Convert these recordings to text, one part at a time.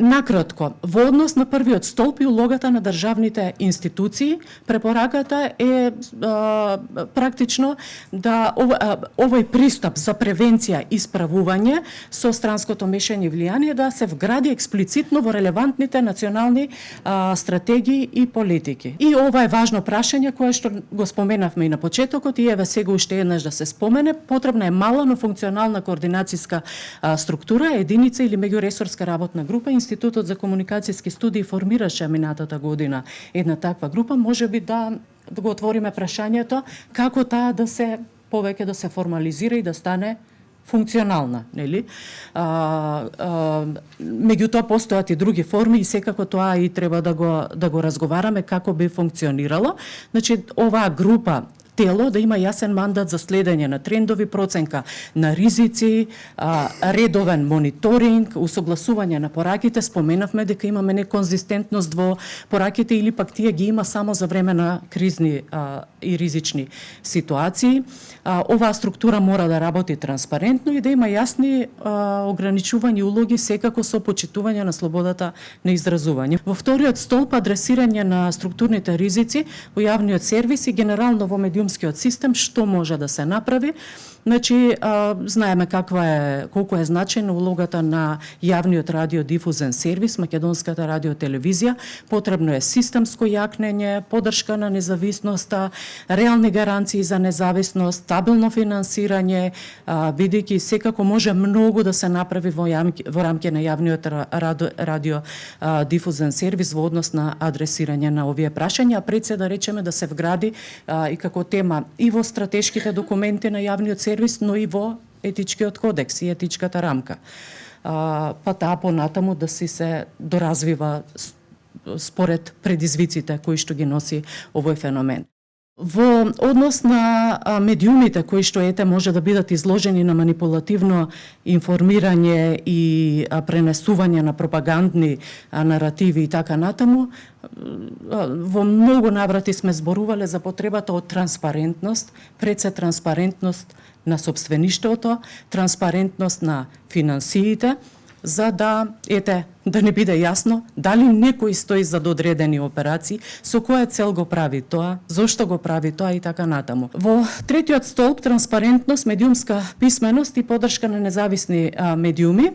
Накратко, во однос на првиот столб и улогата на државните институции, препораката е практично да овој пристап за превенција и справување со странското мешање и влијание да се вгради експлицитно во релевантните национални стратегии и политики. И ова е важно прашање кое што го споменавме и на почетокот и еве сега уште еднаш да се спомене, потребна е мала но функционална координацијска структура, единица или меѓуресорска работна група. Институтот за комуникацијски студии формираше минатата година една таква група, можеби да го отвориме прашањето како таа да се повеќе да се формализира и да стане функционална, нели? Меѓутоа постојат и други форми и секако тоа и треба да го разговараме како би функционирало. Значи оваа група тело да има јасен мандат за следење на трендови, проценка на ризици, редовен мониторинг, усогласување на пораките. Споменавме дека имаме неконзистентност во пораките или пак тие ги има само за време на кризни и ризични ситуации. Оваа структура мора да работи транспарентно и да има јасни ограничувања улоги, секако со почитување на слободата на изразување. Во вториот столб адресирање на структурните ризици во јавниот сервис и генерално во медиумскиот систем, што може да се направи. Значи, знаеме колку е значајна улогата на јавниот радиодифузен сервис, Македонската радиотелевизија. Потребно е системско јакнење, поддршка на независноста, реални гаранции за независност, стабилно финансирање, бидејќи секако може многу да се направи во рамки на јавниот радиодифузен сервис во однос на адресирање на овие прашања, а пред се да речеме да се вгради и како тема и во стратешките документи на јавниот сервис, но и во етичкиот кодекс и етичката рамка. Па таа понатаму да се доразвива според предизвиците кои што ги носи овој феномен. Во однос на медиумите кои што може да бидат изложени на манипулативно информирање и пренесување на пропагандни наративи и така натаму, во многу наврати сме зборувале за потребата од транспарентност, пред се транспарентност на сопствеништвото, транспарентност на финансиите, за да не биде јасно дали некој стои за одредени операции, со која цел го прави тоа, зошто го прави тоа и така натаму. Во третиот столб транспарентност, медиумска писменост и поддршка на независни медиуми.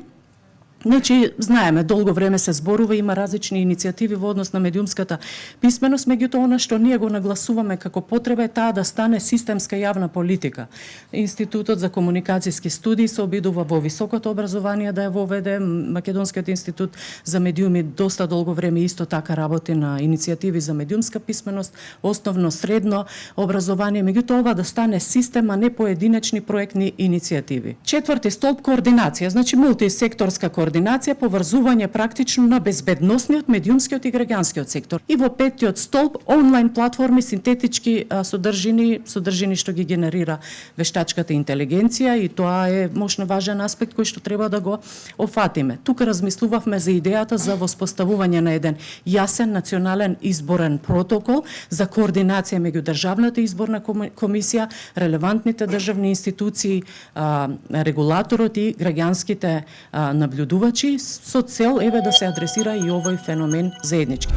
Значи, знаеме, долго време се зборува, има различни иницијативи во однос на медиумската писменост, меѓутоа она што ние го нагласуваме како потреба е таа да стане системска јавна политика. Институтот за комуникацијски студии се обидува во високото образование да ја воведе, Македонскиот институт за медиуми доста долго време исто така работи на иницијативи за медиумска писменост, основно средно образование, меѓутоа ова да стане систем, а не поединечни проектни иницијативи. Четврти столб координација, значи мултисекторска координација, поврзување практично на безбедносниот, медиумскиот и граѓанскиот сектор. И во петтиот столб онлайн платформи, синтетички содржини што ги генерира вештачката интелигенција и тоа е мощно важен аспект кој што треба да го офатиме. Тука размислувавме за идејата за воспоставување на еден јасен национален изборен протокол за координација меѓу државната изборна комисија, релевантните државни институции, регулаторот и граѓанските наблюдувачи со цел да се адресира и овој феномен заеднички.